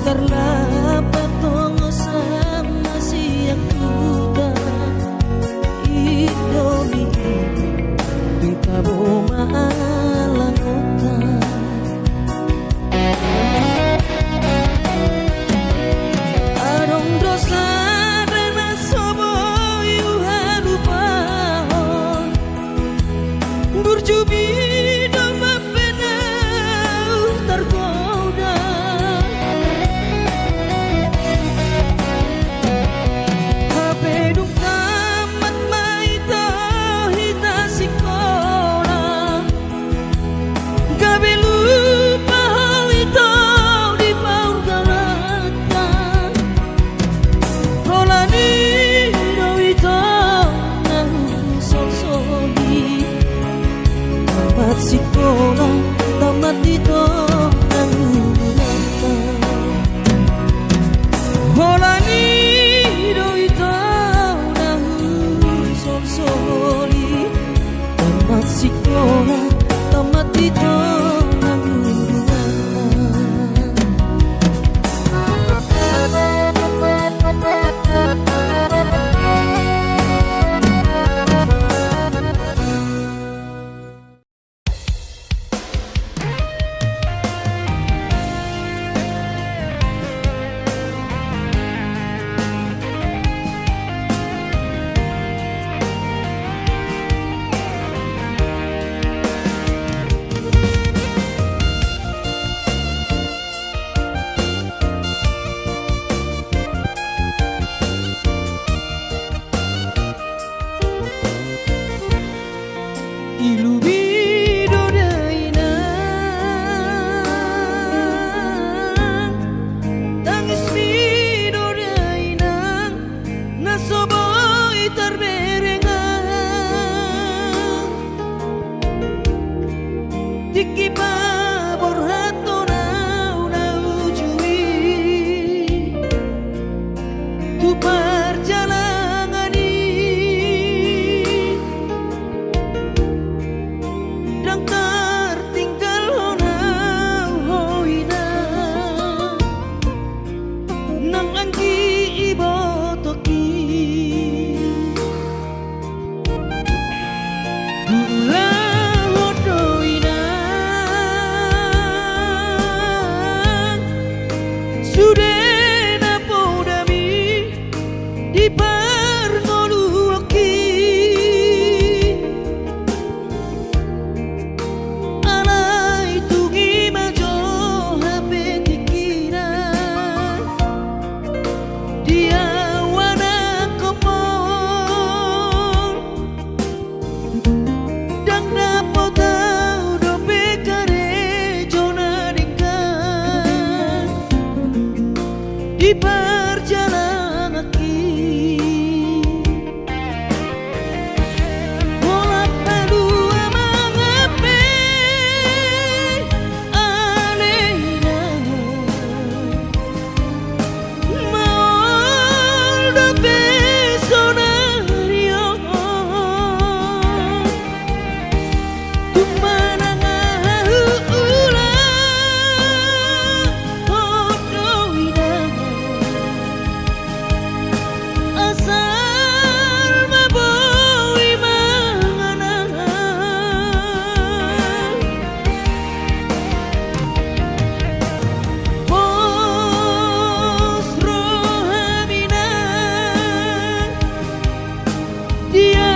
Terlapat tongo sama siang kuda Indomie Kita boma langota Arong dosa dana sobo yuhadu pahon Burjubi dama penau tergoda Habedung tamat maita hita sikona Gabelu pahal ito di paur galatan Rolani do ito nang sosoli Tamat sikona tamat ito nang galatan Rolani do ito nang sosoli Tamat sikona tamat ito nang Ilubido dainang Tangis mido dainang Nasoboy terberengang Tiki pabor hato na ujui Tu perjalanan Dan tertinggal honau hoina Nang anggi ibo toki Gula hodoina Sudena podami Di parngoluoki Alay tungi majo hape tikiran Dia wana kopol Dang napotau dope kare jona dengkan Di perjalanan aki Bola palu amangape Aleina Maol dope sonario Tumanang ulang Hodoina Asal maboy manganan Bos rohamina Dia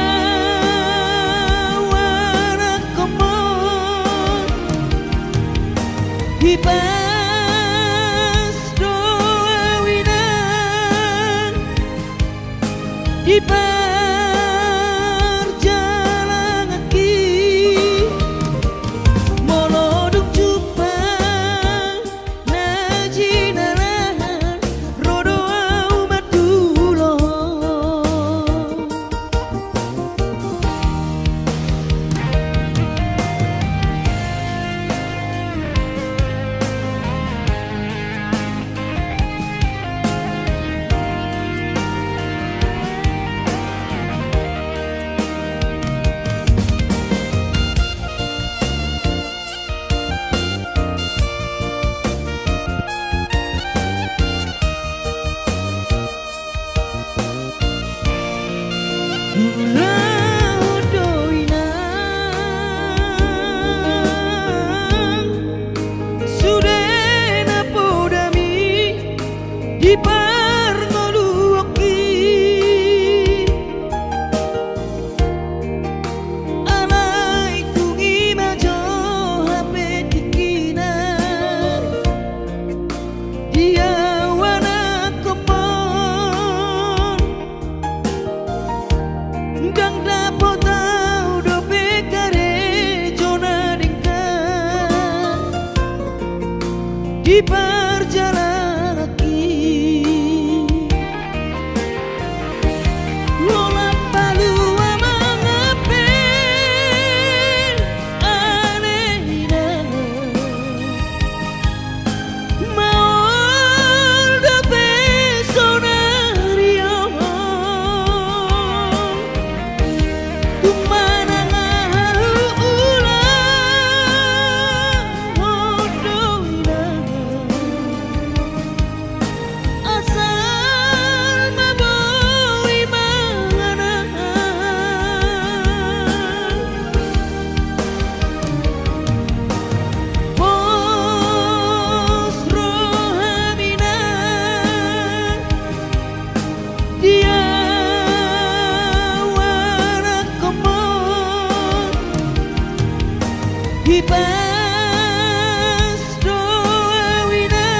wana komon Hibas doa winan Di perjalanan aki Moloduk jupang najinaran Rodo aumat dulo parngoluoki alai tungi majo hape dikina dia wana kepon dang dapat tahu do bekare jona dingkan di perjalanan kaki lola palua mangape anehina mau do besonario tumana ngaharu ulang hodoina asal maboi mangana pos rohamina dia wana komon hibas doawinan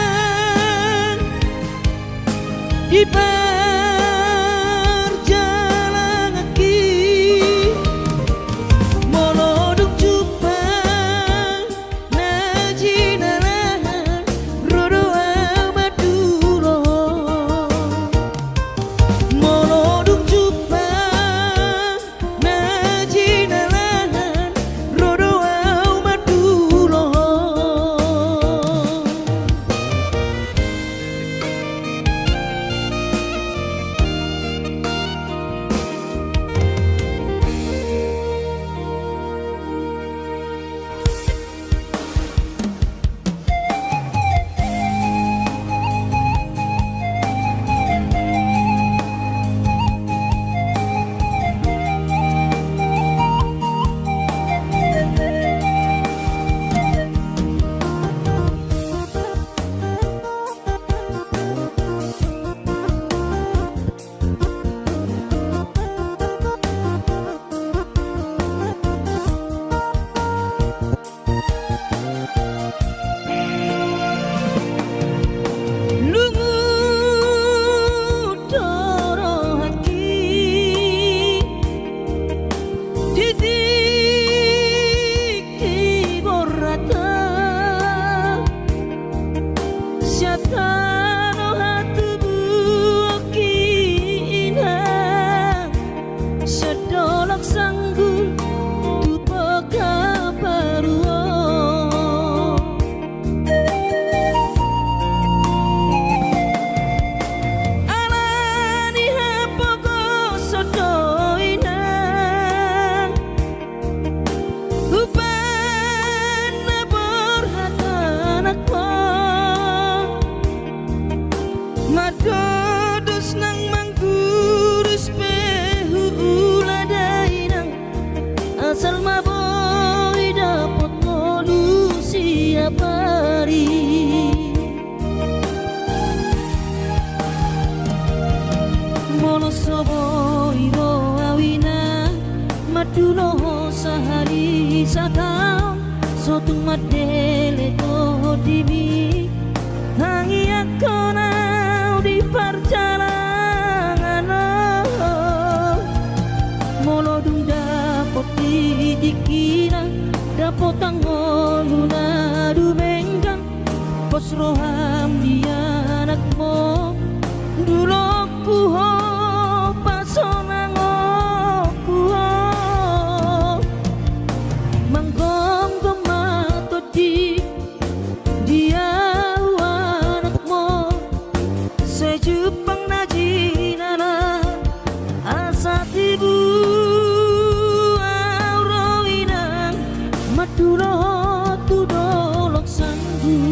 di perjalanan kaki moloduk jupang najinalan rodo amadulo moloduk jupang najinalan rodo amadulo lungu doro hati titik borata syatano hatu buokina sedolok sanggul tupoka paruo alani hapoko sodoinan upana borhatanakmo madodos nang manggurus pehu uladainang asal maboi dapot polusi apari mono sobo iro awina madulo sahari sakam sotung madele to dimi tangi akona di perjalanan molodung dapot dikina dapot tangoluna dumenggang pos roham dia anakmo dulok puho pasonango puho manggong mato di dia anakmo sejupang najinana asat ibu aurowinang madulo tudolok sanggu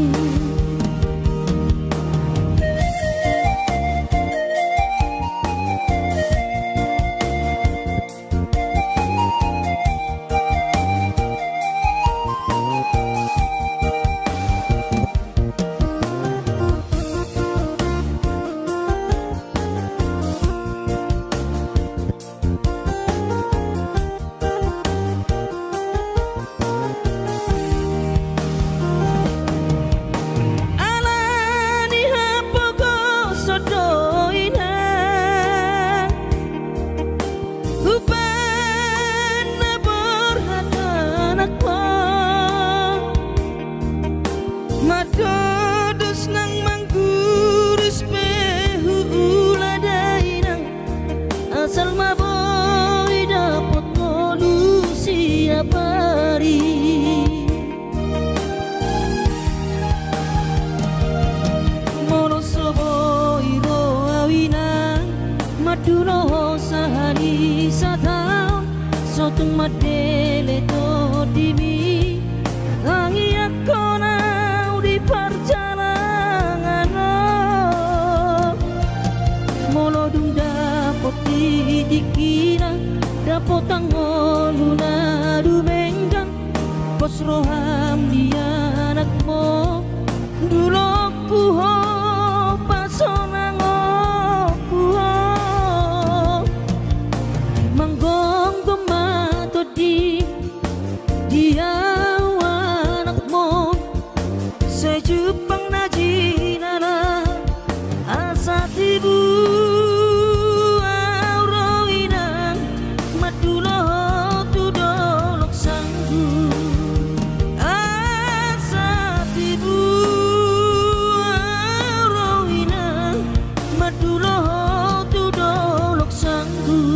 Maduro sehari setahun Sotung madele to dimi Tangi aku nau di perjalanan Molo dung dapot dikina Dapot tangon luna dumenggang Pos roham dia anakmu Dulu ku ho pasonang ku ho Manggong gemato dia anakmu Sejupang najinana asa tibu Auroinang madulo tudolok sanggu Asa tibu Auroinang madulo tudolok sanggu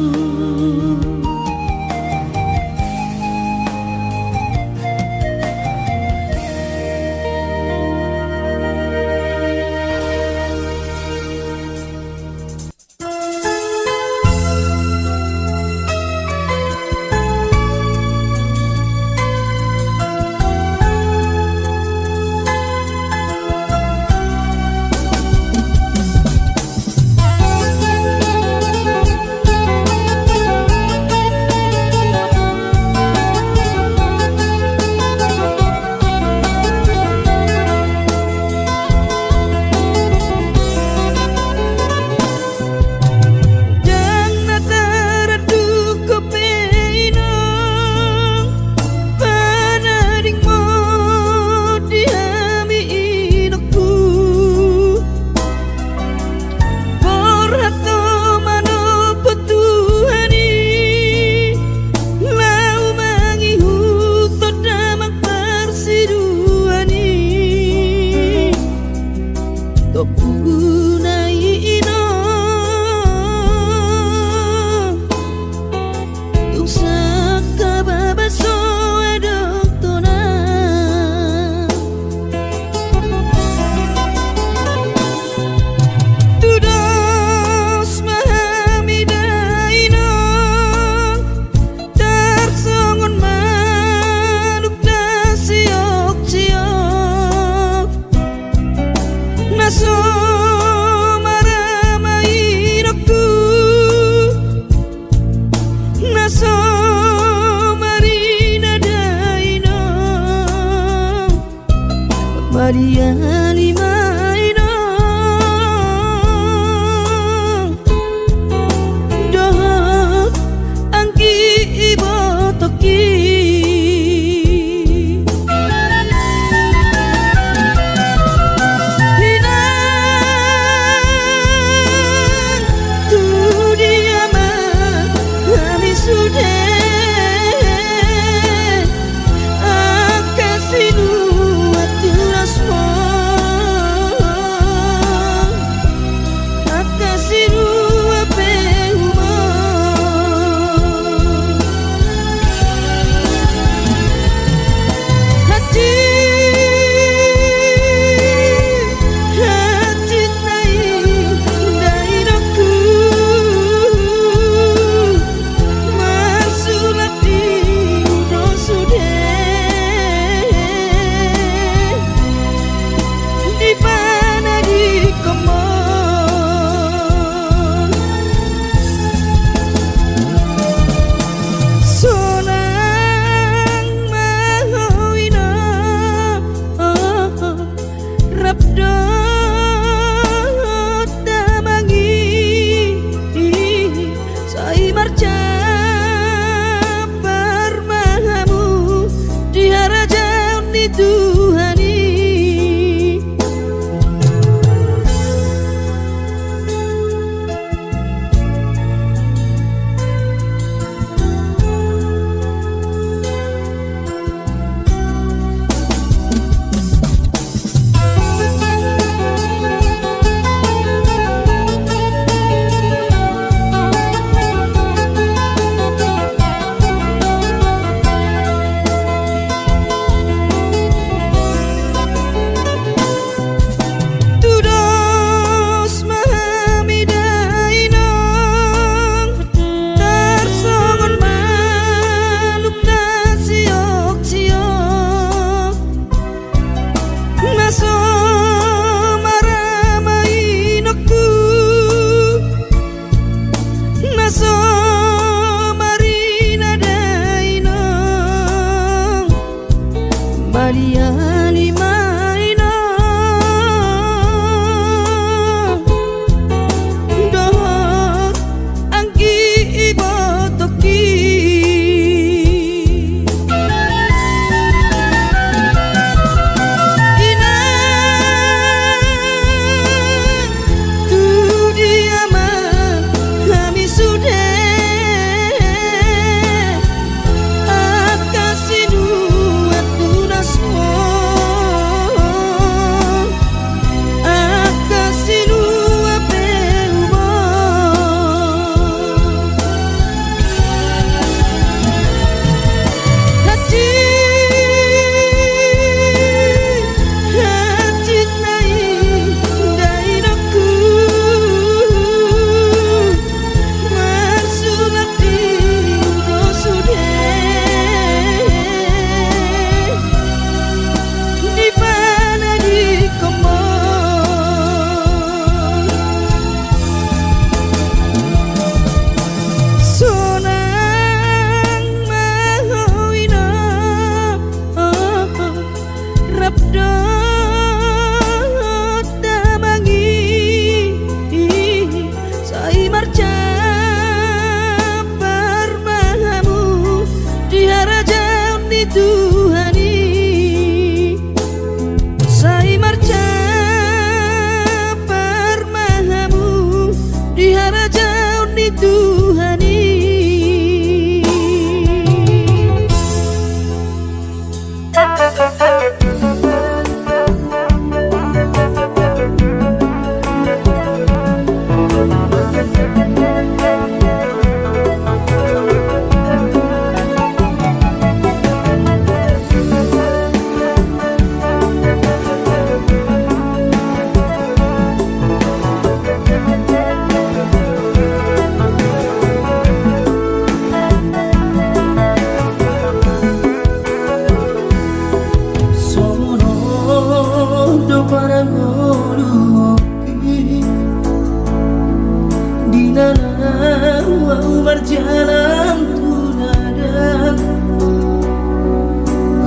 berjalan tunadang,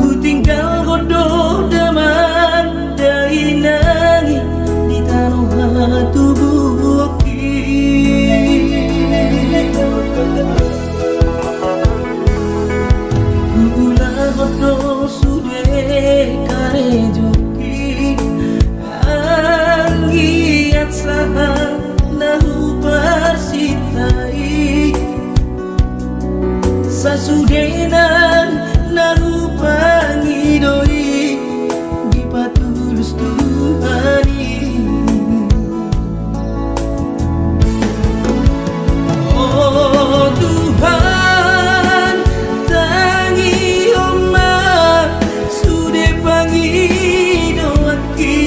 ku tinggal godoh daman dari nangis di tanah tubuh ulah godoh sudah kare joki anggiat saha nahu persitai sasudenan nahu pangidoi di patulus Tuhani. Oh Tuhan tangi omah sudah pangidoaki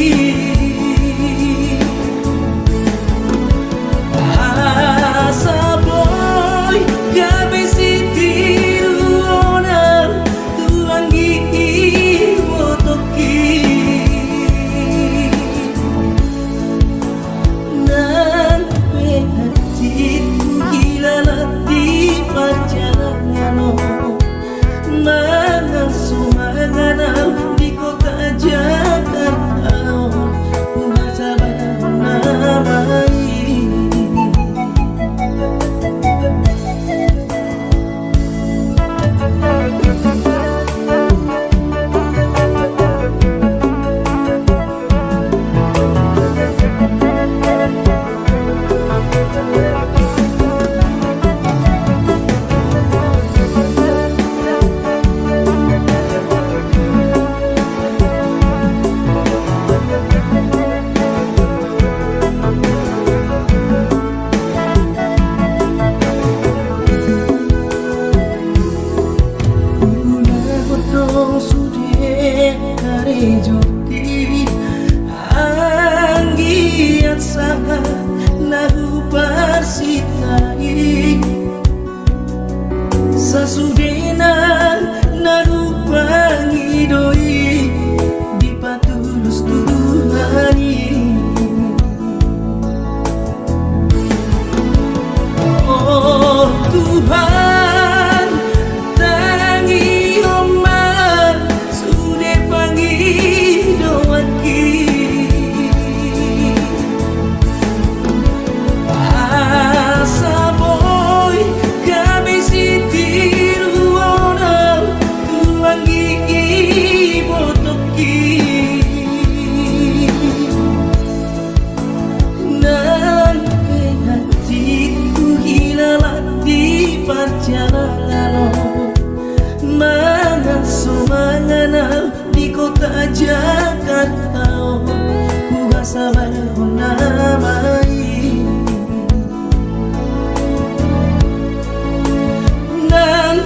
asa boy gabe sitiru onar tuangi wotoki nan penatiku hilala di perjalanan mangan di kota Jakarta masa namai. Joki anggiat saha nahu persitai sasudenan nahu pangidoi di patulus Tuhani. Oh Tuhan tangi omah sudah pangidoaki asa boy kami sitiru onang tuangi botoki nan hatiku hilala di perjalanan mana sumangana di kota Jakarta ku sabar namai nan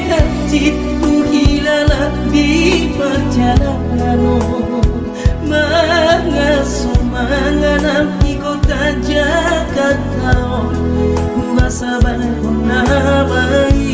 hatiku hilala di perjalanan mana sumangana di kota Jakarta ku sabar namai.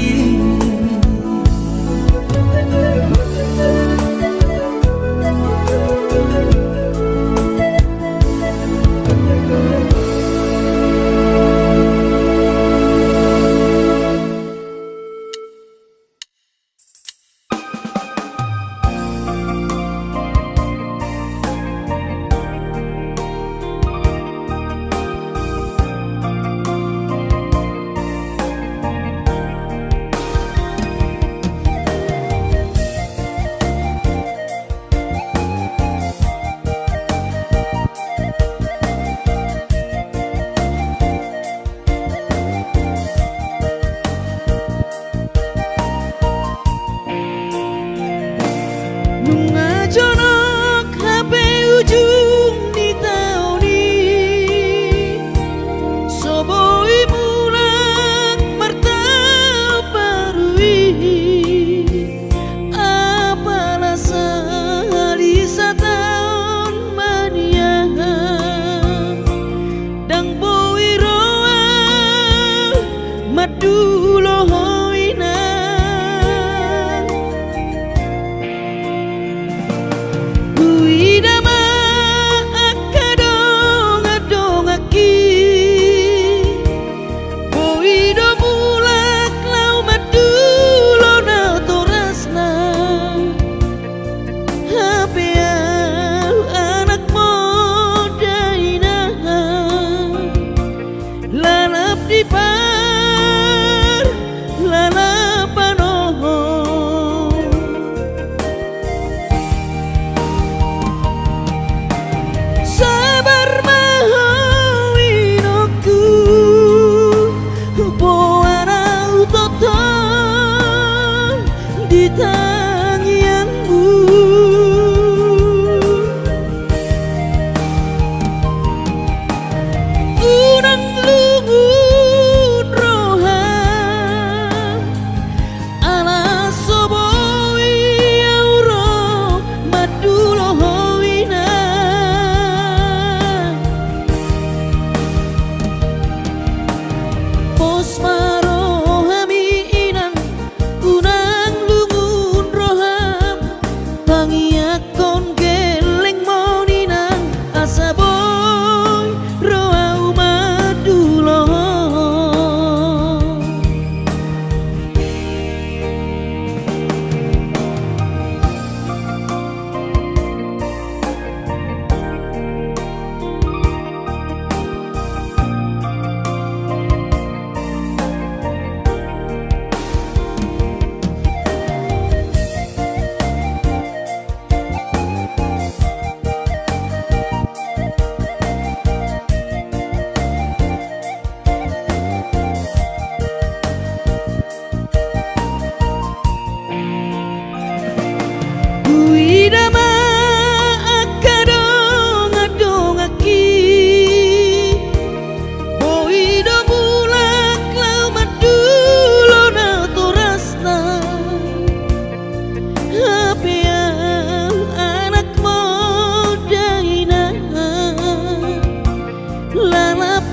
Jonok HP ujung di tauni soboi mulak martau parui apalah sehari setahun mania dang boi roa madulo hoina Boy do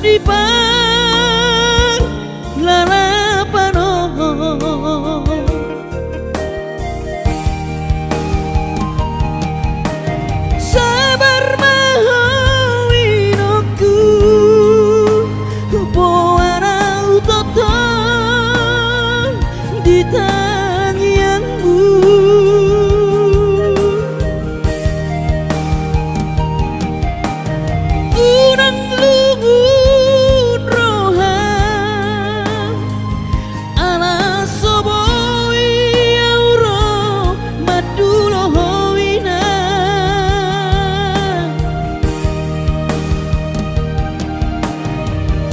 di pang lalapano sabar mahawinoku poana utoton di tangiangmu unang lungun roham ala soboi auro madulo hoina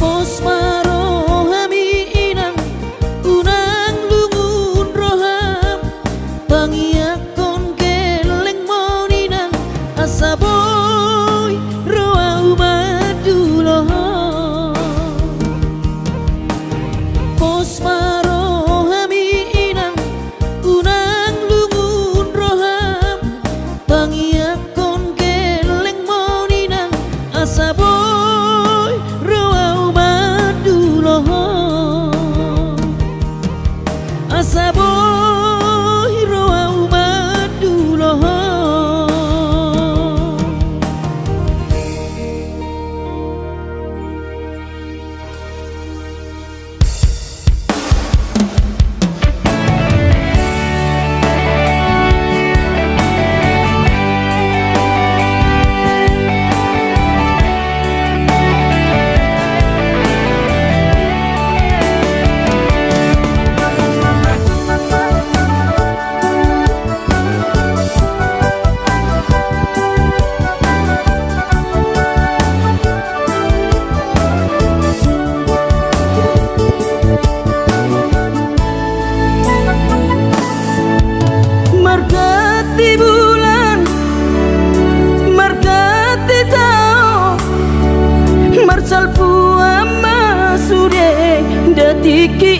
pos marohami inang unang lungun roham pangiakon keleng moninang asaboy roau madulo pos marohami inang unang lungun roham pangiakon keleng moninang asaboy roau madulo asaboy roau madulo margati bulan margati tao marsal puama sude datiki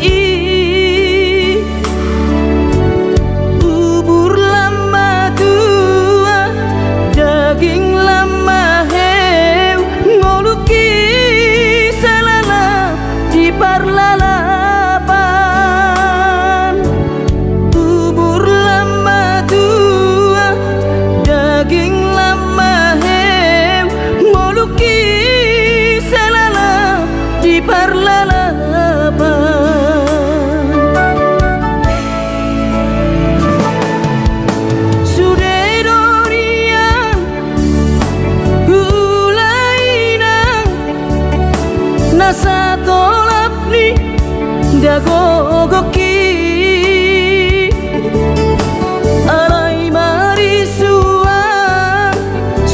ubur lama tua daging lama heu ngoluki salala di parlalapan ubur lama tua daging lama heu ngoluki salala di parlalapan sude dorian ulainang nasa tolap ni dagogoki alai marisuang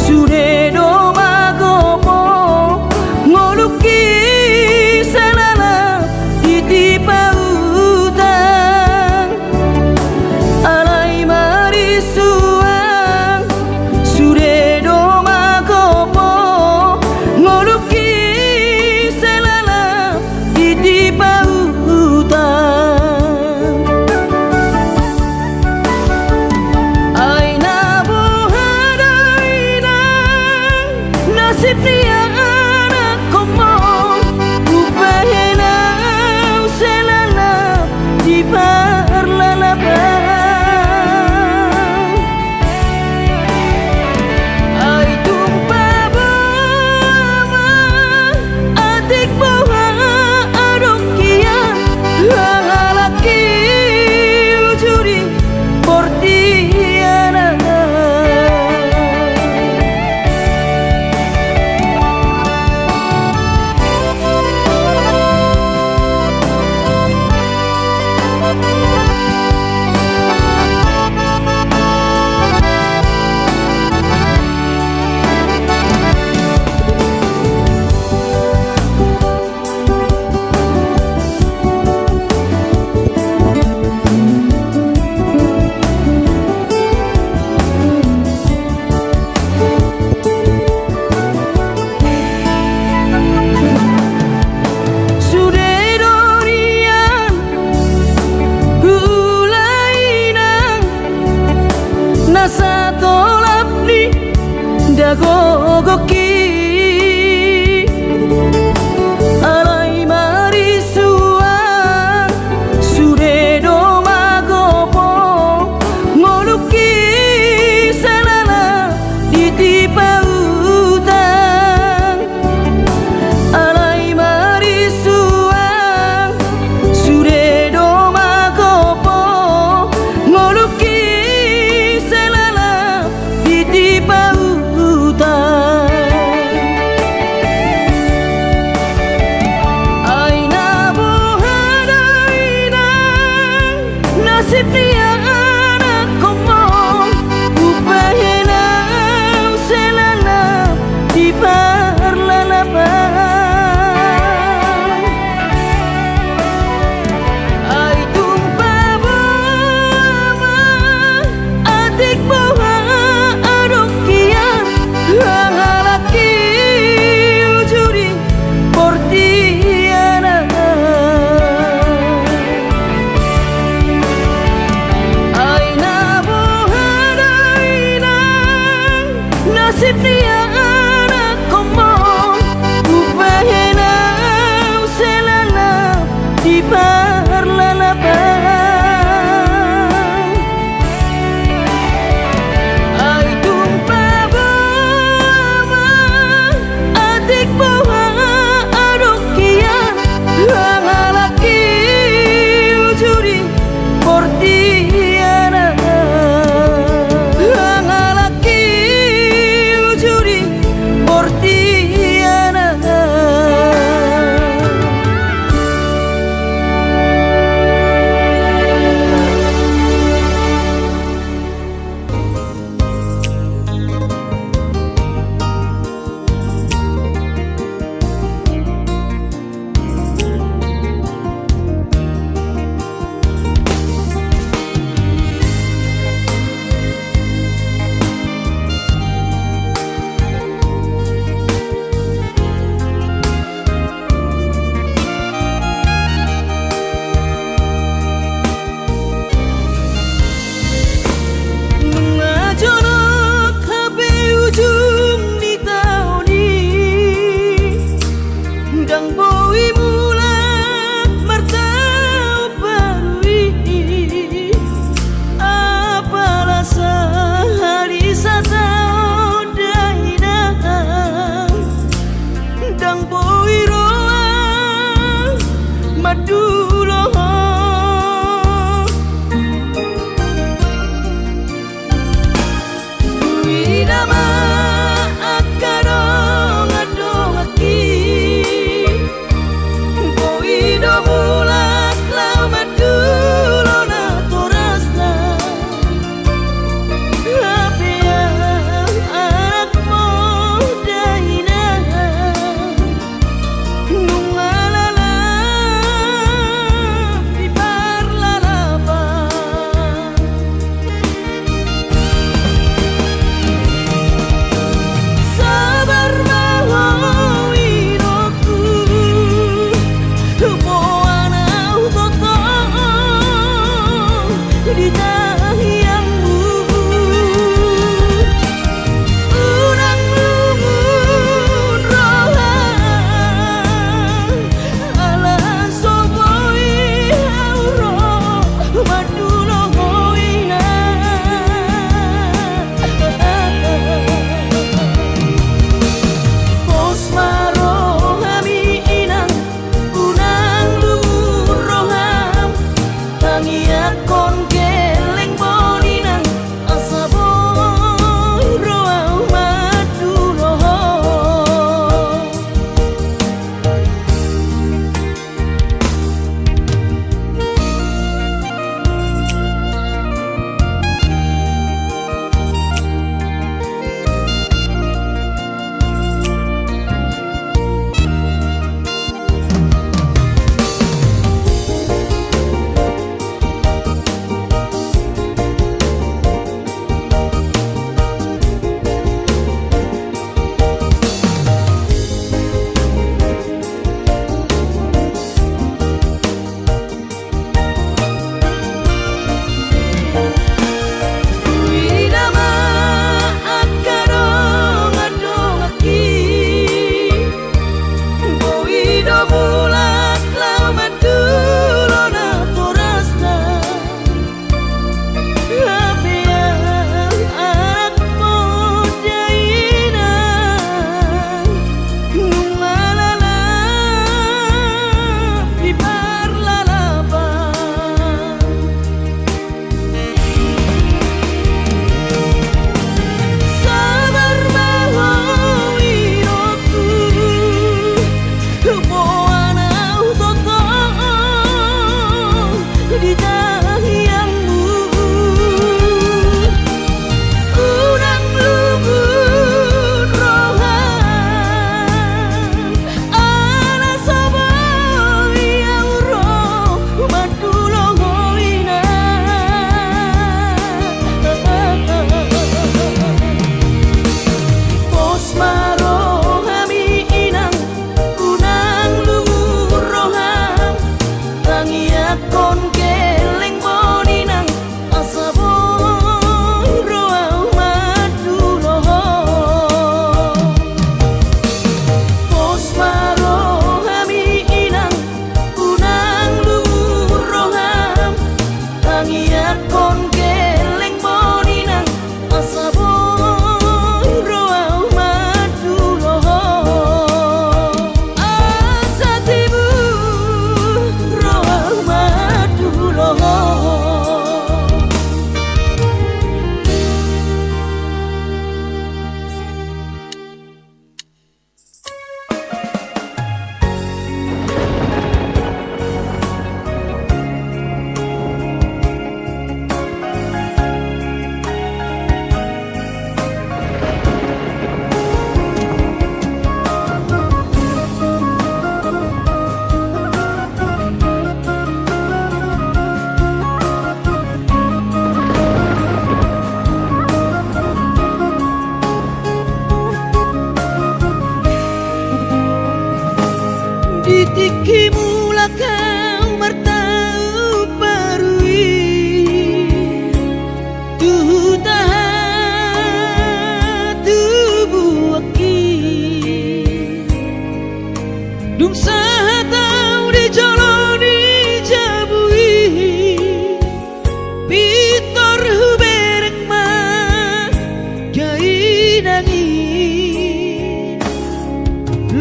sude do magopo ngoluki salala ditipa utang alai marisuang sude do magopo ngoluki salala ditipa utang Dang boi mulak martau barui apalah sehari satau dainang dang boi roa maduloh widama akarong adong aki boido mulak lau madulo na torasna apia anak mo daina nungalala di parlalapa sabar mau iroku boana utoto di tahiangmu unang lungun roha ala soboi auro madulo hoina pos maro hami inang unang lumur roham tangiakon geleng boninang asa boy roau madulo widama akarong adong aki boido mulak lau madulo na torasna apia anak mo daina nungalala di parlalapa sabar mau iroku boana utoto di tahiangmu unang lungun roha ala soboi auro madulo hoina pos maro hami inang unang lumur roham tangiakon geleng boninang asa boy roau madulo pos maro hami inang unang lumur roham tangiakon geleng boninang asa boy roau madulo asa tibu roau madulo ditiki mulak kau martau barui tuh tahan tubuh aki Dung sahatau di joloni jabui Pitor hubereng ma Jai nangin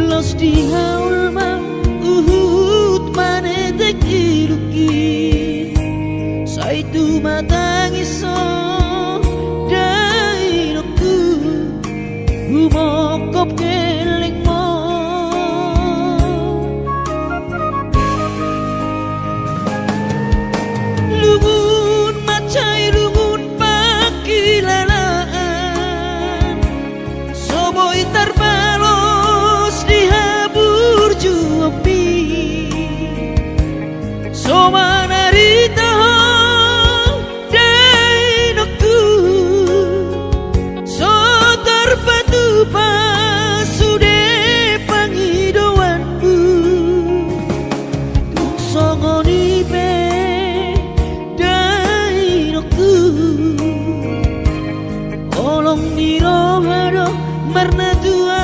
Los di haul ma Uhud manetek ilukin Saitu matangiso Dai nokku Humokop keleng mo Lungun macai lungun pakilalaan Soboi tarbalos dihabur juapi Somanarita dai nokku So terpatu pasude pangidoanku Tung songoni pe dai nokku Olong nirohado marna tua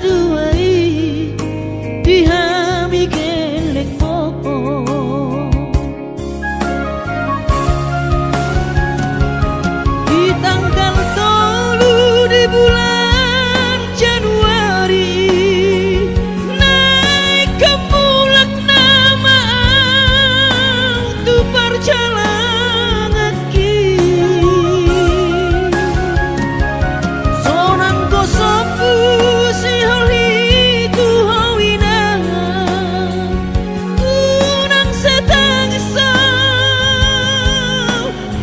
tuai Dihami geleng mo Di tanggal 3 di bulan Januari Naik ke mulak nama Tu perjalanan ki Sonang kosopu si holi tu hawina Unang setang isau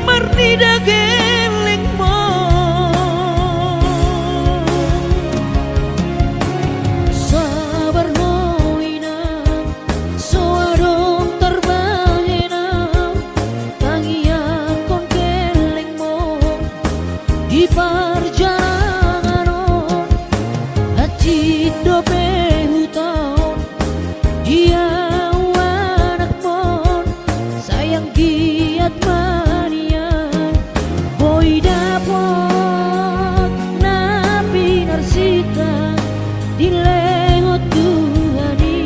Marnida geleng mo Sabar hoina Soadong terbahena Tangian kon geleng mo Di perjalanan Hati dope hutau Dia anak mon Sayang giat manian Boy dapot Napi narsita Di lengot Tuhani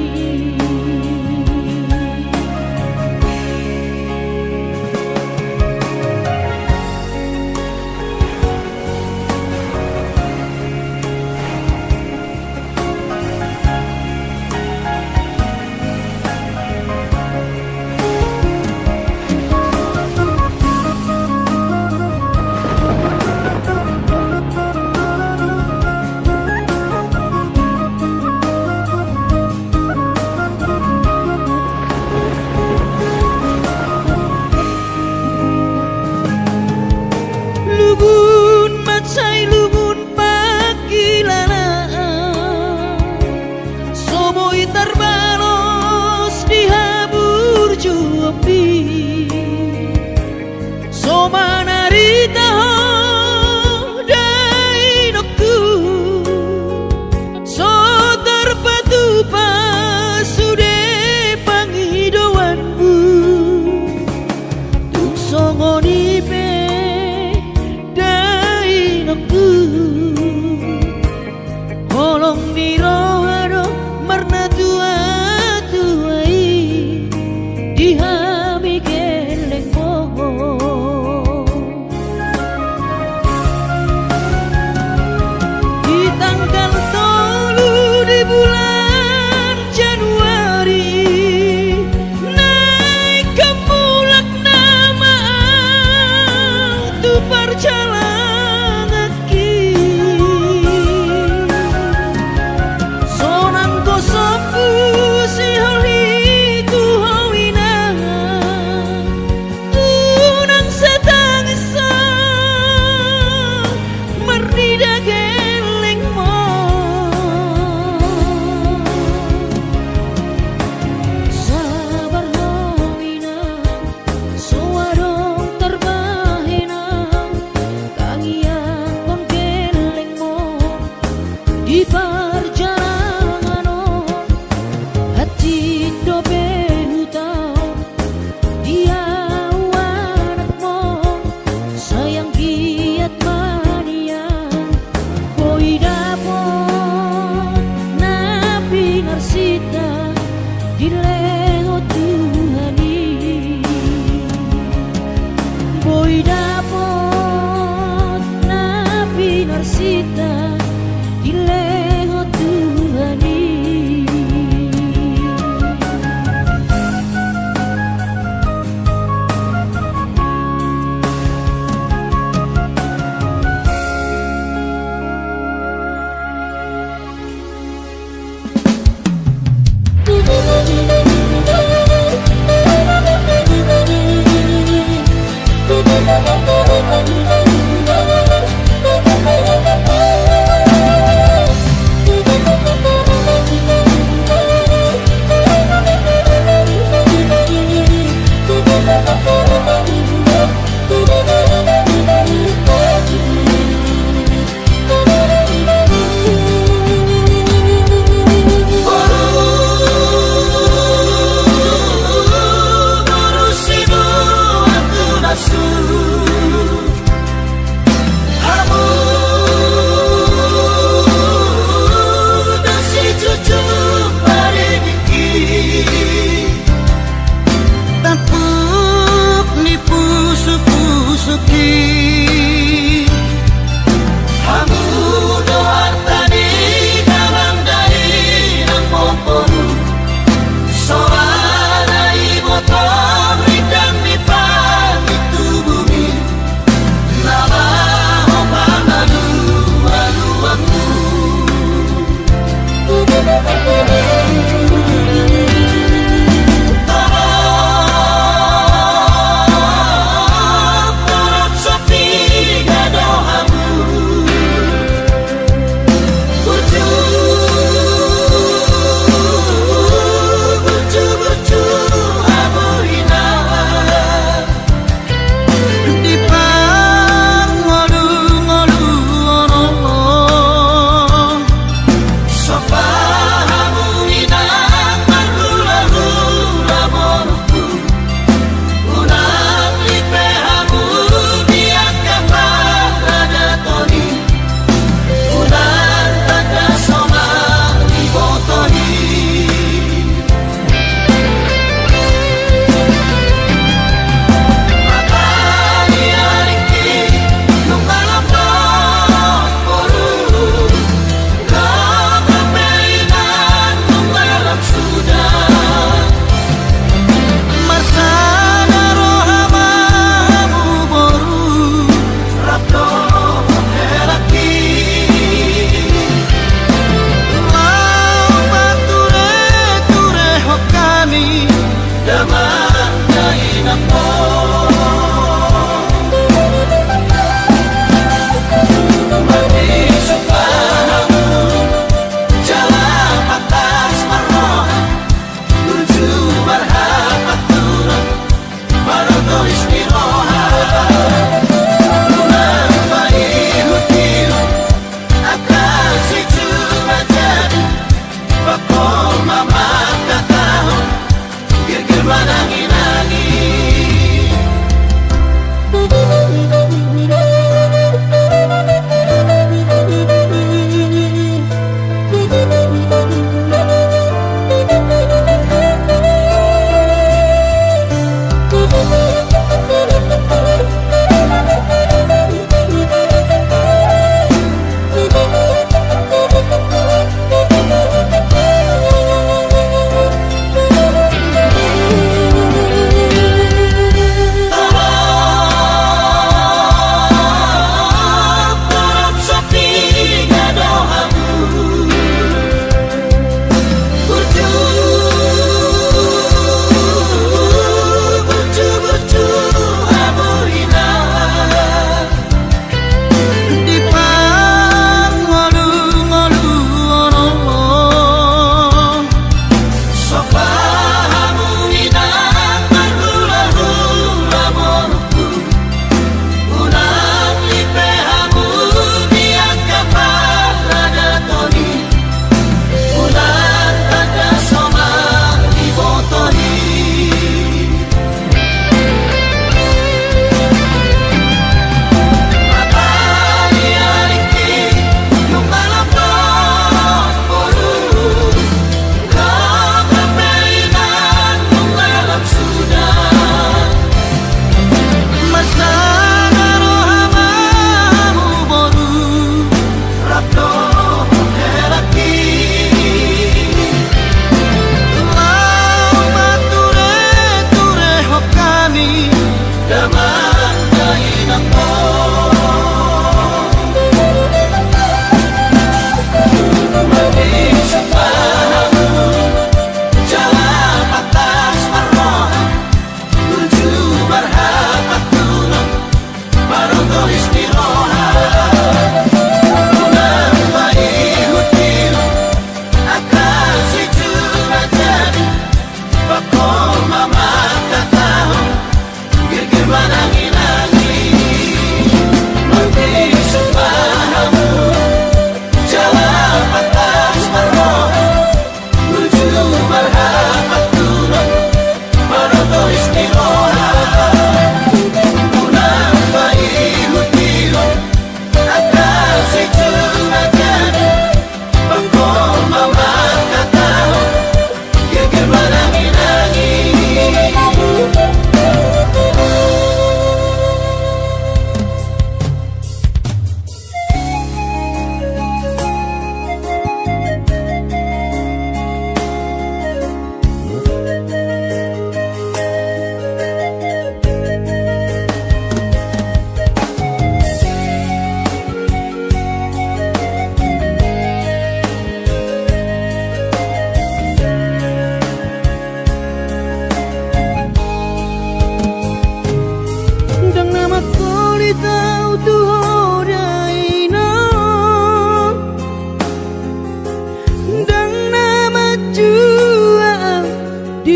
Lungun macai lungun pakilalaan Soboi tarbalos dihabur juapi Somanarita dai nokku So terpatu pasude pangidoanku Tung songoni pe Holong nirohado marna tua tuai Dihami geleng mo Dileho Tuhani Boy dapot Nabi Narsita Dileho Tuhani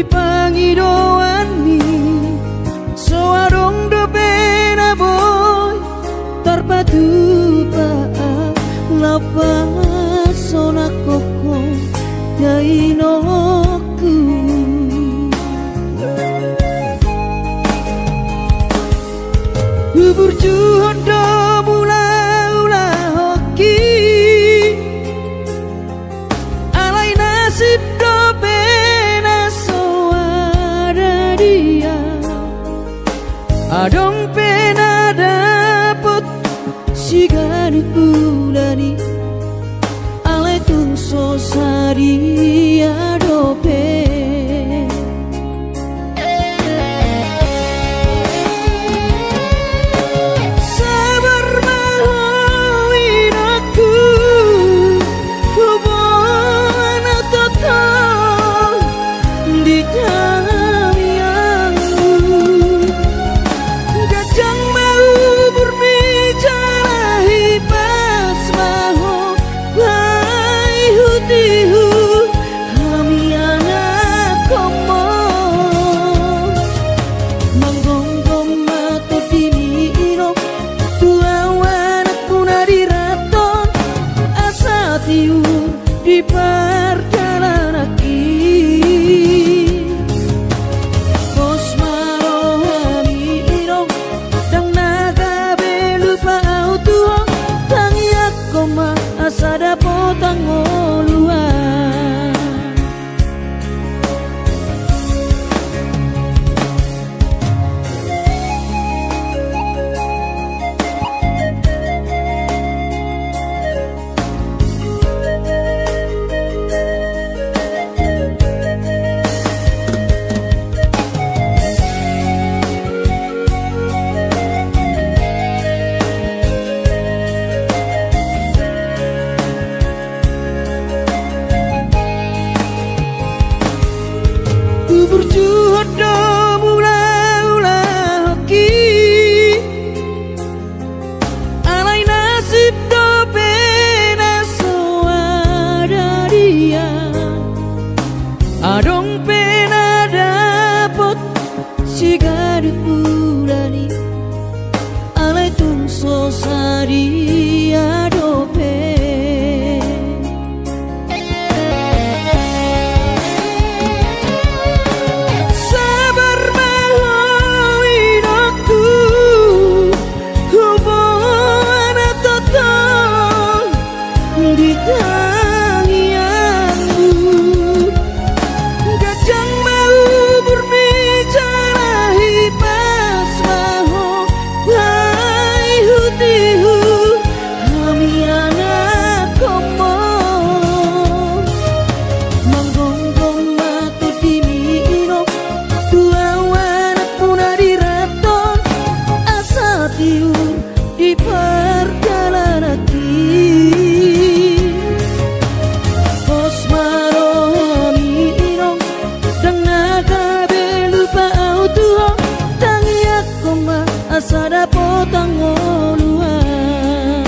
pangidoani soarong do pena boy tarpatu pa lapas sona koko dainoku bubur juhondo mula-ula hoki alai nasib do pena soara dia adong pena dapet sigari bulani alai tung sosari adope di perjalanan bos marohani irong dang naga belupa auto tangiak koma asada potang oluan berjuhodo mula-ula hoki alai nasib do pena soada dia adong pena dapot sigari bulani alai tung sosari adope di perjalanan bos marohani irong dang naga belupa auto tangiak koma asada potang oluan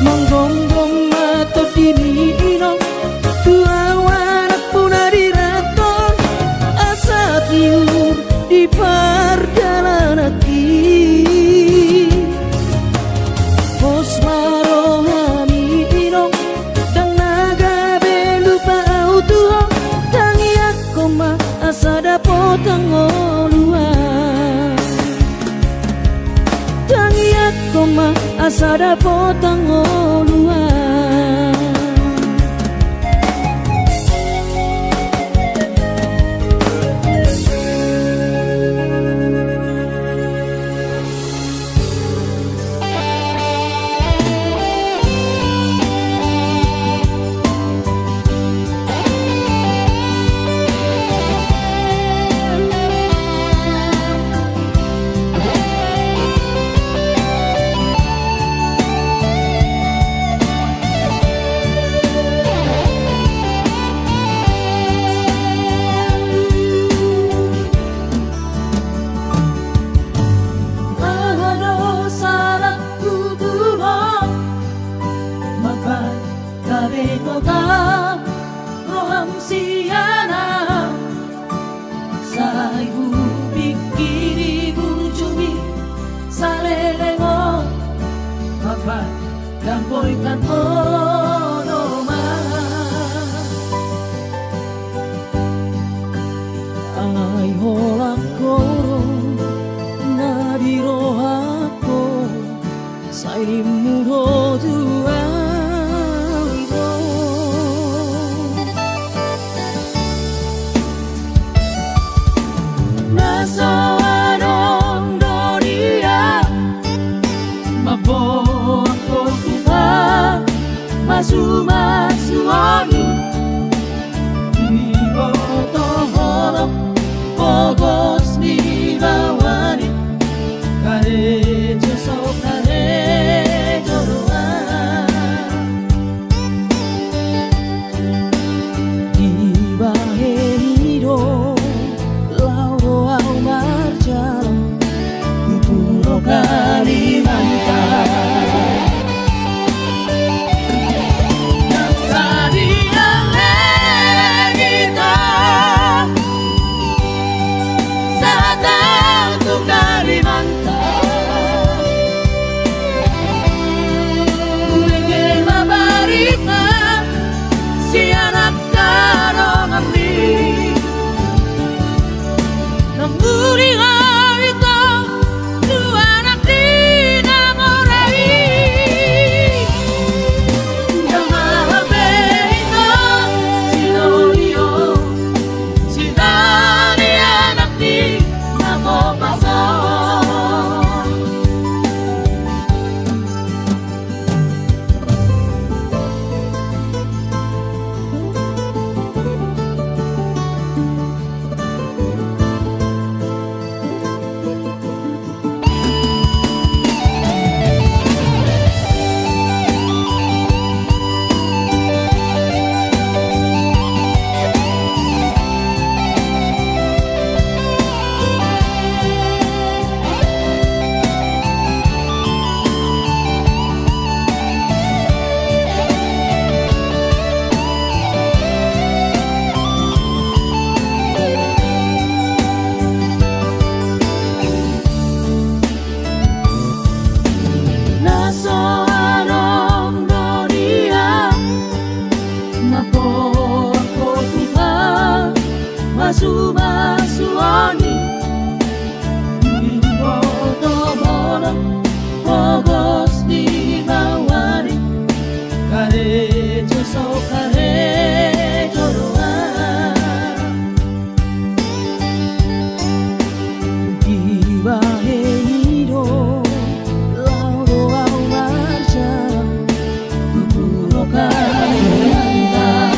monggonggong mato dini irong tua wanak punari raton asa tiur di perjalanan bos marohani irong dang naga belupa auto tangiak koma asada potang oluan tangiak koma asada potang oluan si anak sa ibu pikiri bujumi sa lelengo magpagdampoy-kan ono ay holang korong nadiro ako sa imuro duang mo nasa anong doria mabuo ako kita masumasuani ibotoholok Pogos ni bawani karejo so karejo doang di bahero lauro au marjal kupuro Kalimantan Masumasuani ibotoholok pogos di bawani karejo so karejo doang di bahero lauro au marjal kupuro Kalimantan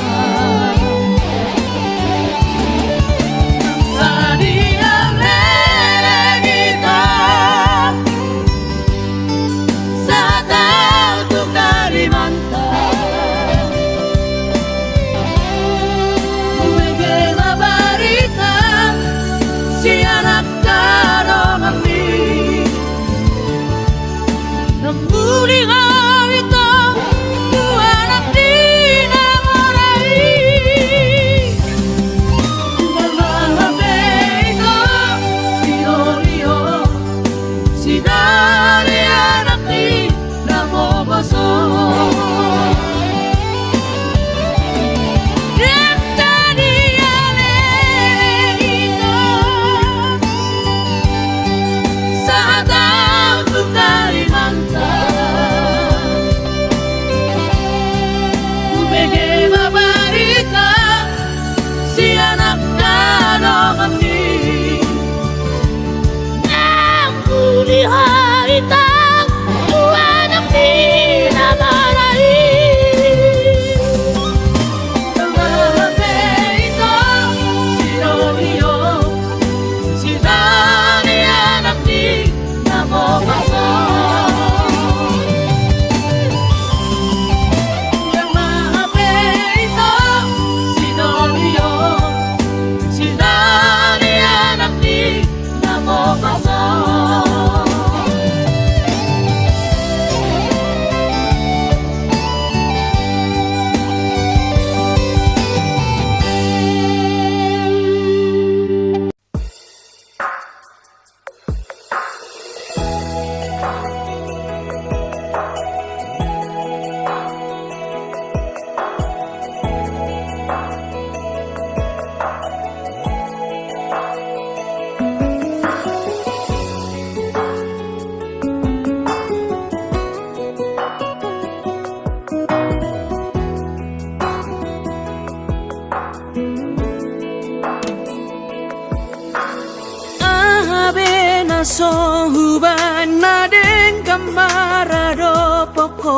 so huban na den kamarado poko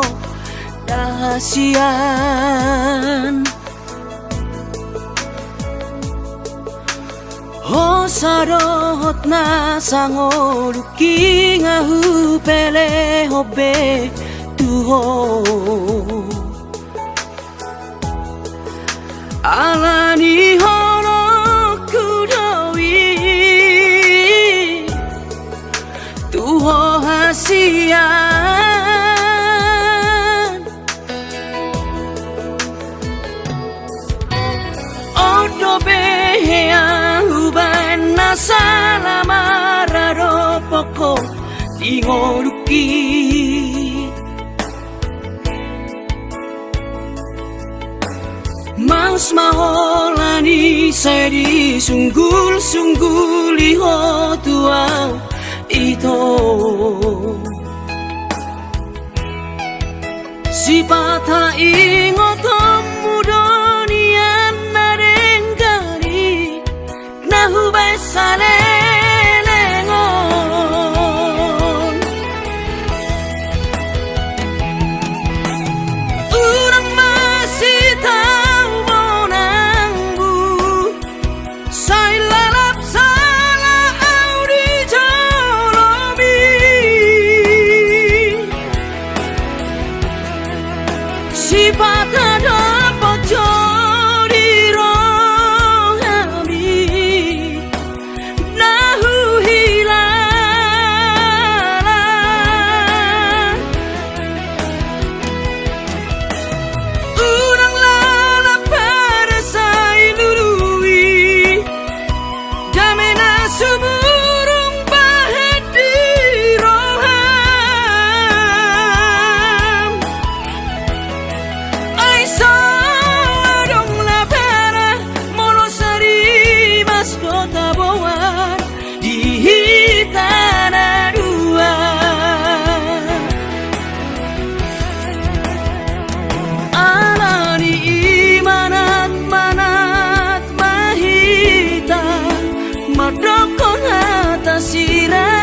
dahasian ho sarot na sangoruki ngahu pele hobe tuho alani horo kudowi tuho hasian odo behea huban nasala mararo poko dingoruki Mas maholani seri sunggul liho tuau ito si pata ingotom mudonian narengkari nahubai salelengon urang masih tahu monangbu say lalap salah audi jolomi si pata dapat jodi rohami nahu hilala urang lalap parasai lului damena sumurung bahet di roham ai so adong la para monosari mas kota boan di hitana dua alani imanat manat mahita madokon atas sirang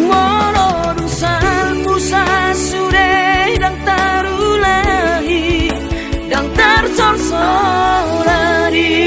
monorusan musa sure dang tarulahi dang tarsorsorari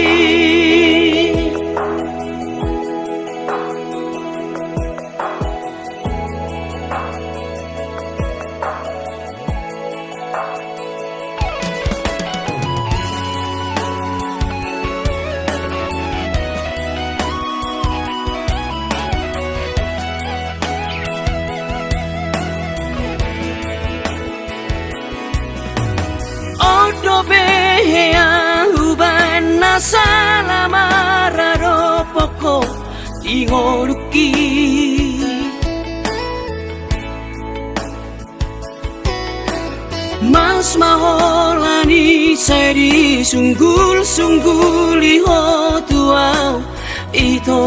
odo behea huban nasala mararo poko dingoruki mas maholani seri sunggul liho tuau ito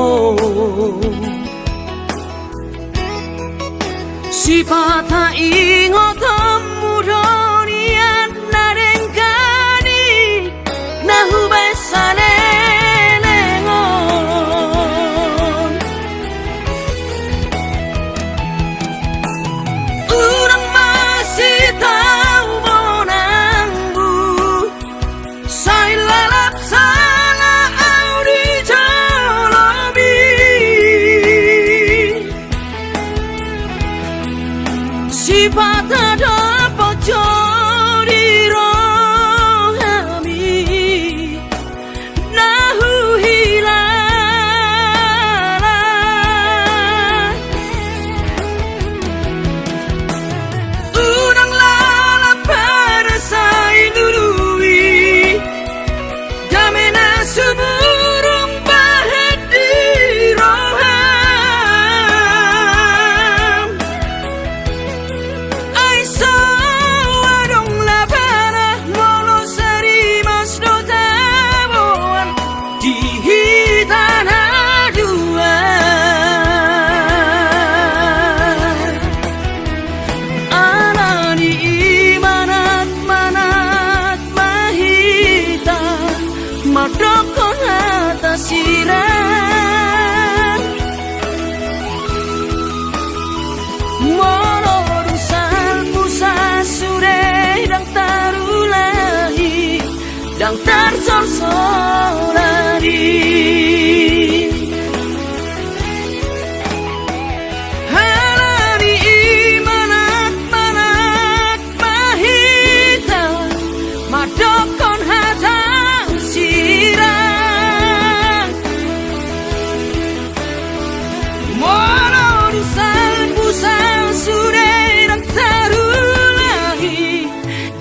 si pata ingotom mudonian narengkani nahubai salelengon urang masih tahu monangbu say lalap salah audi jolomi si pata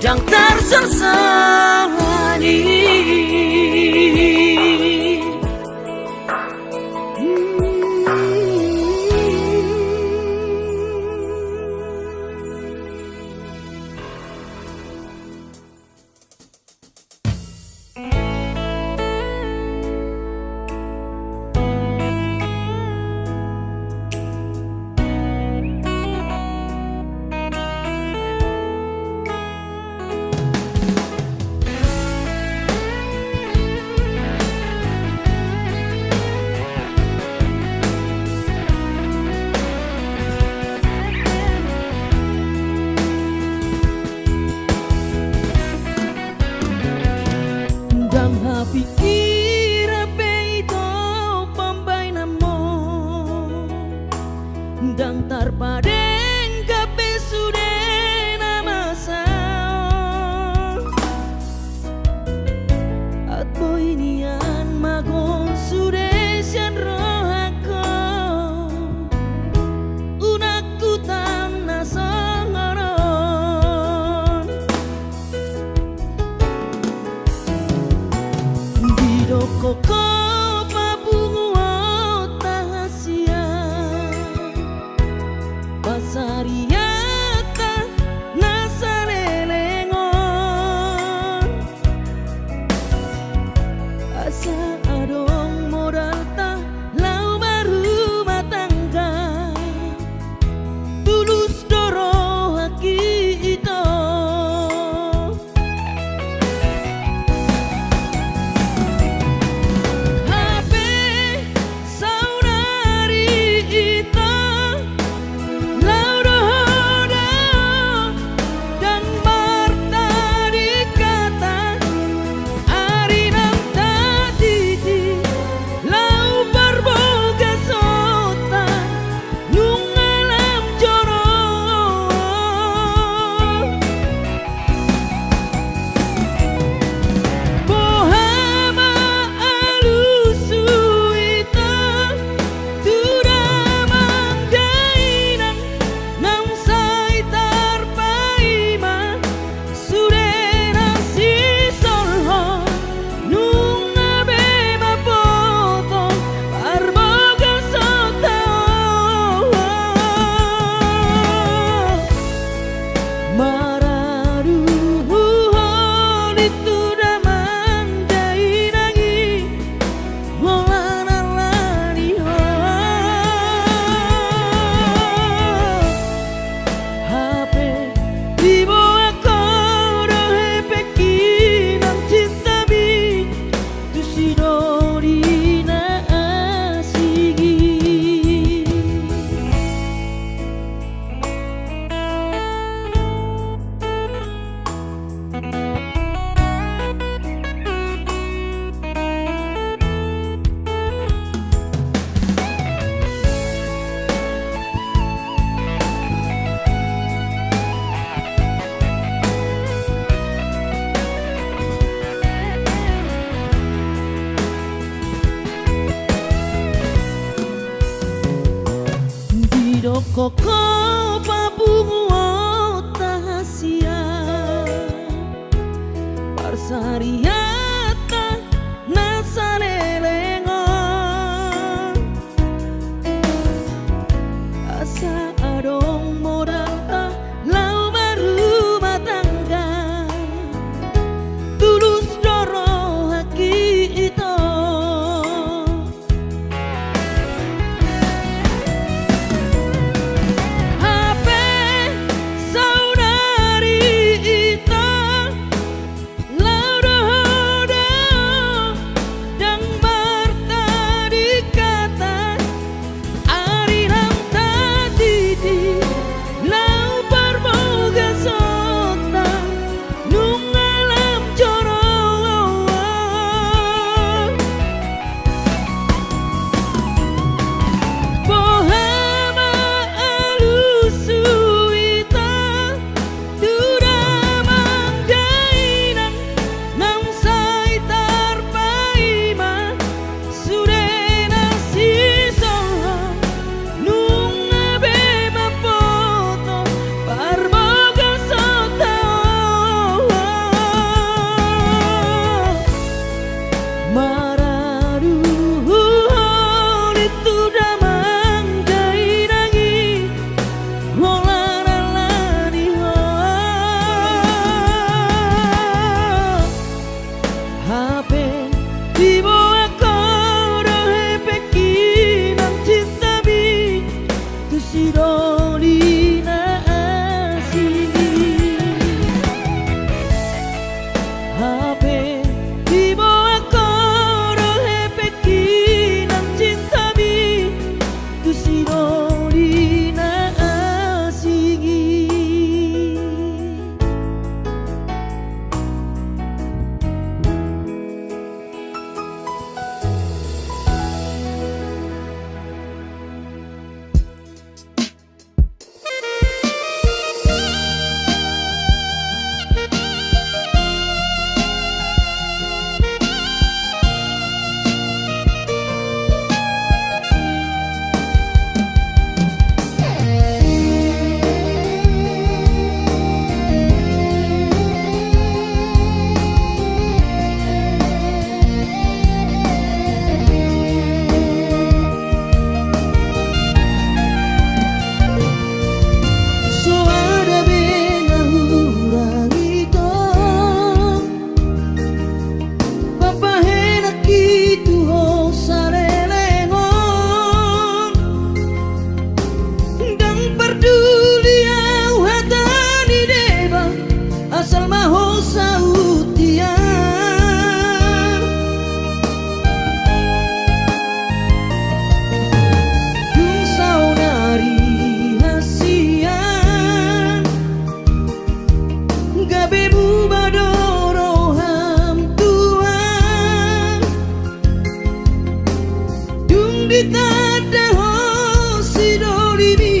yang tersesali. Pikir beito pambay namo dang tarpadeng kape sude namasa at boy niyan magon sude sian rohako unak kutan nasangaron Koko pabungu tahasia pasariata nasalelengon asa adong modal ta lau baru matangga tulus doro haki ito Koko pabungu tahasia parsariata nasalelengon asa adong modal ta lau baru matangga tulus doro haki ito Lauro Gabebu badoro ham tua Dung ditada ho sidolimi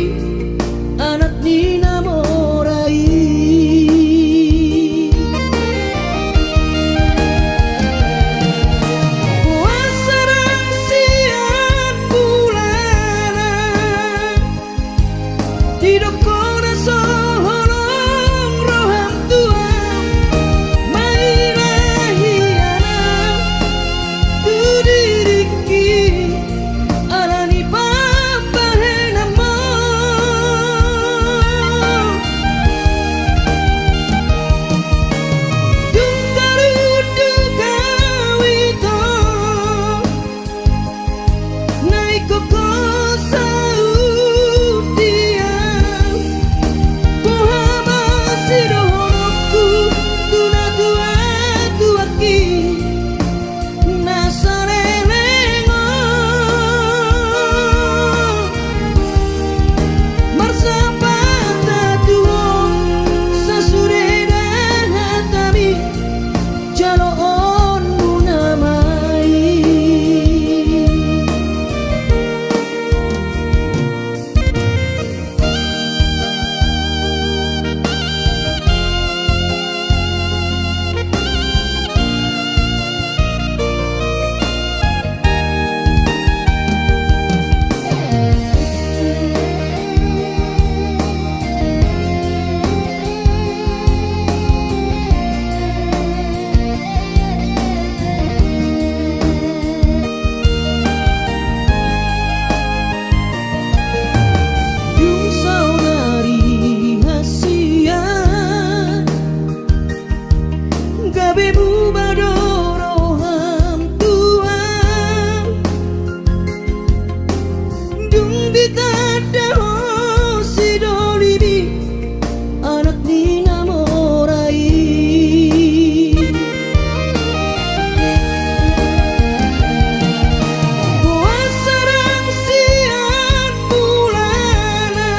anak nina morai Wasarang siang bulana Tidak kona soholong roham tua Mairahiana tu diriki alani pampahenamo Dungkarudu kawito Naiko kosa udia Pohama sirohoku Tuna tua tuaki Nasarelengo Marsapata tuho Sasureda hatami Jalo on munamai Yung saudari hasian Gabebu badoro ham tua Dung ditada ho sidolimi anak nina morai Wasarang siang bulana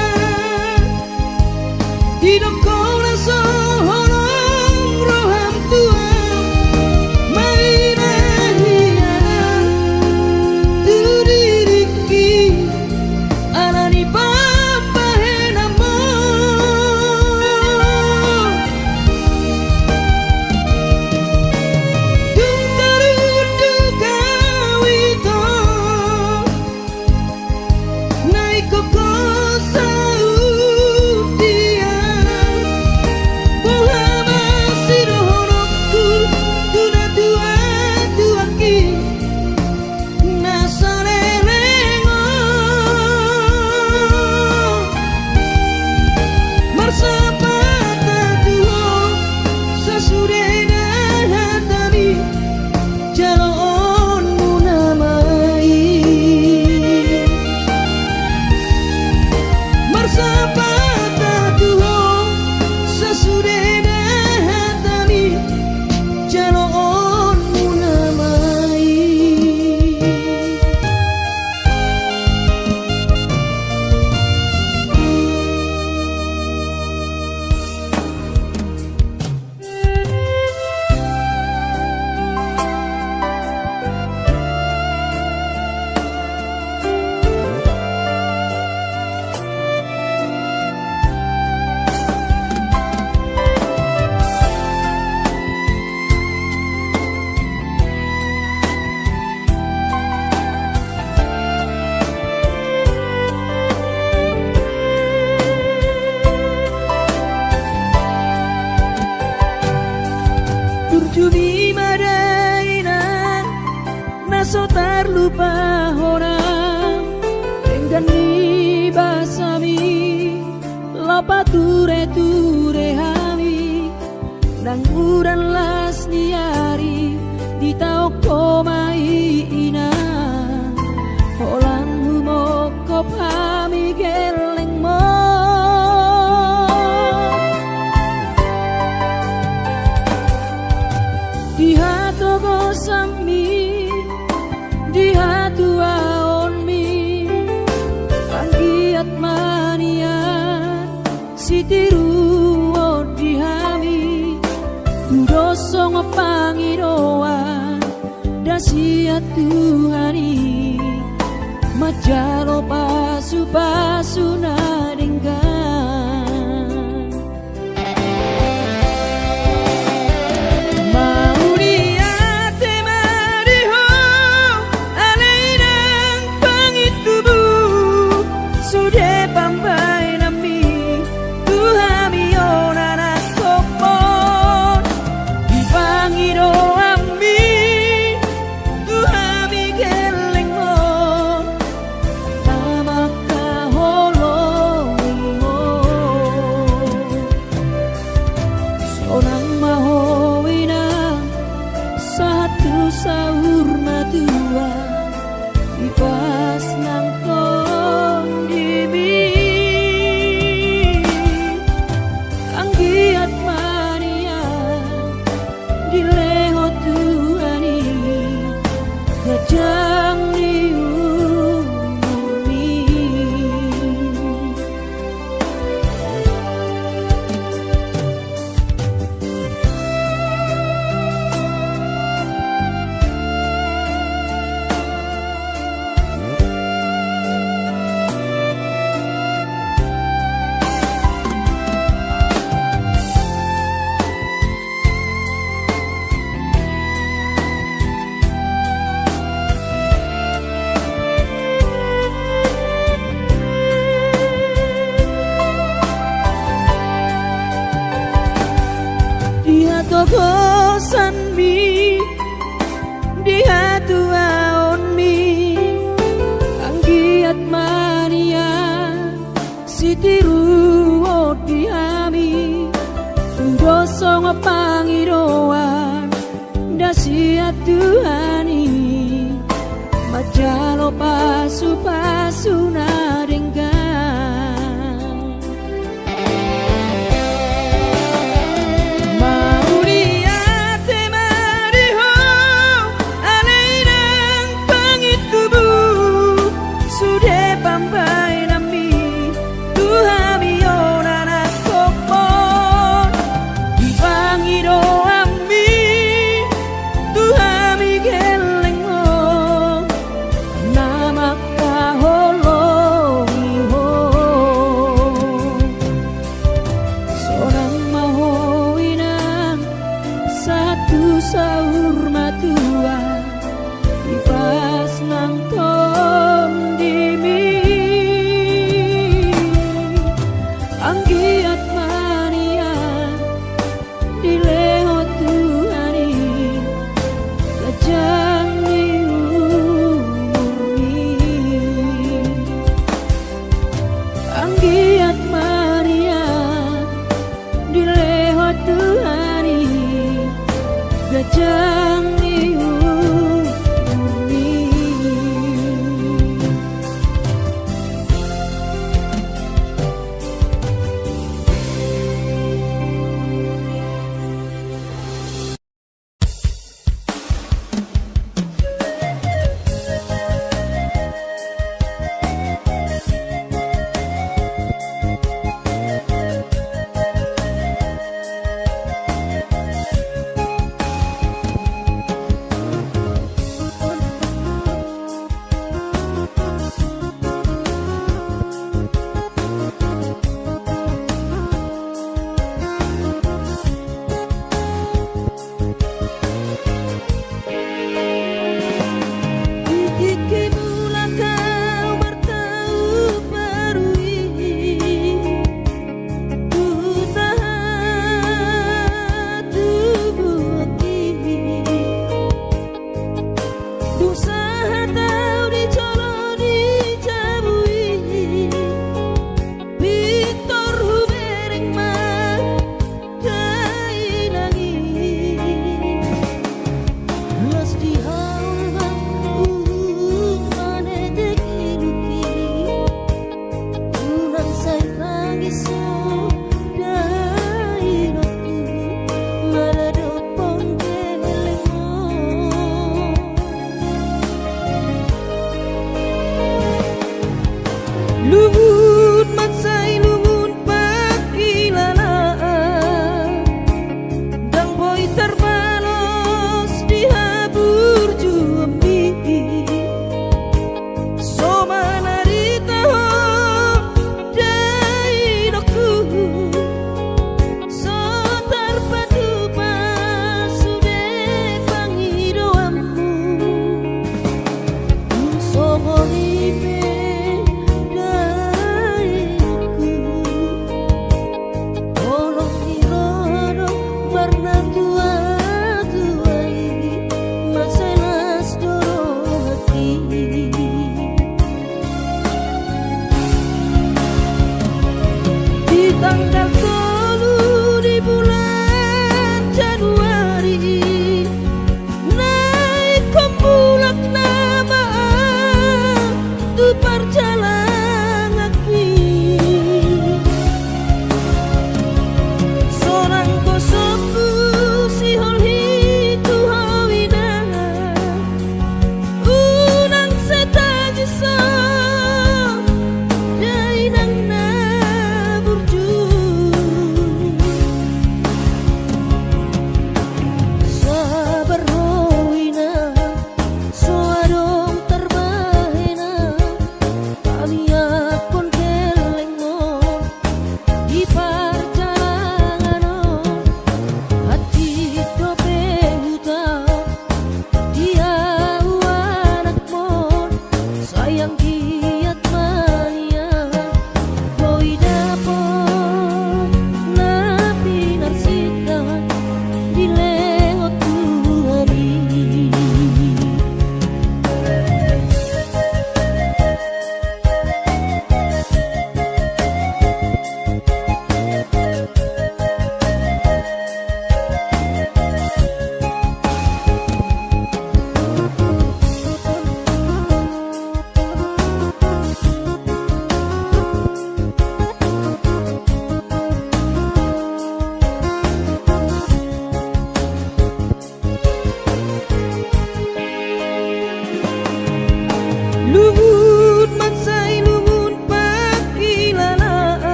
Tidak kona soholong roham tua Mairahiana tu diriki alani pampahenamo Dungkarudu kawito Naiko kosa udia Pohama sirohoku Tuna tua tuaki Nasarelengo Marsapata tuho Sasureda hatami Jalo on munamai Marsapata tuho Sasureda hatami Jalo on munamai Turjumi madaina Naso terlupa orang Enggan ni basami Lapa ture hami Nang uran las niari Di tau komai ina Holang humoko pami geleng mo Dihato gosami Dihatu aonmi Anggiat mania Sitiru dihami pangiroan dasia Tuhani majalo pasu-pasu naringgan mau diate mariho alainang pangitubu sudah pambai nami Tuhami onana kopon di pangiro ami Tuhami geleng mo tamaka holong mo sonang mahowina satu sahur matua ipas nang kondimi anggiat Maria dileho Tuhani gajang diumumi Dia togosan mi dia tuaon mi anggiat Maria sitiru dihami dosong pangiroan dasia Tuhani majalo pasu-pasu naringgan sahur matua ipas nang kondimi anggiat Maria dileho Tuhani gajang diumumi anggiat Maria dileho Tuhani gajang diumumi Terbalo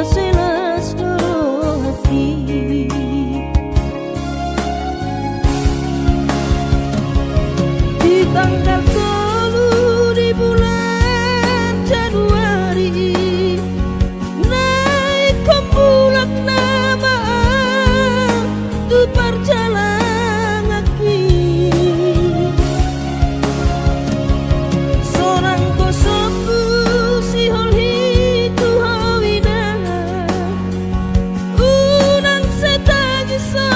selas loro hati. Di tanggal 10 di bulan Januari naik kembulak nama tu perjalanan aki. Sorang kosoku si holhi tu hawina unang setagisa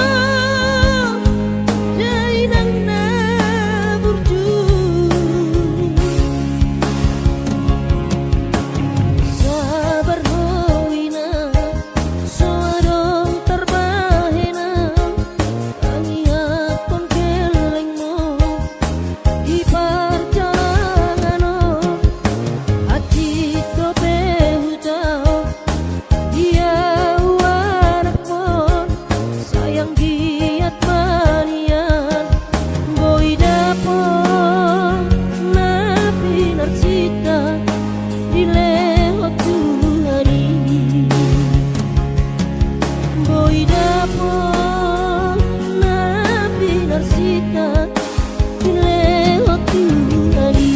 jainang na burju. Sabar hawina soadong terbahena angiat kon kelengmo di perjalanan hati ko behutau dia warak mon sayang giat manian boy dapon napi narsita dilewat tuhari boy dapon napi narsita dilewat tuhari.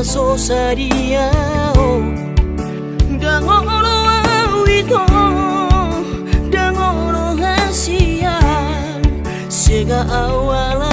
So sadia dangolo awito dangolo hasian sega awala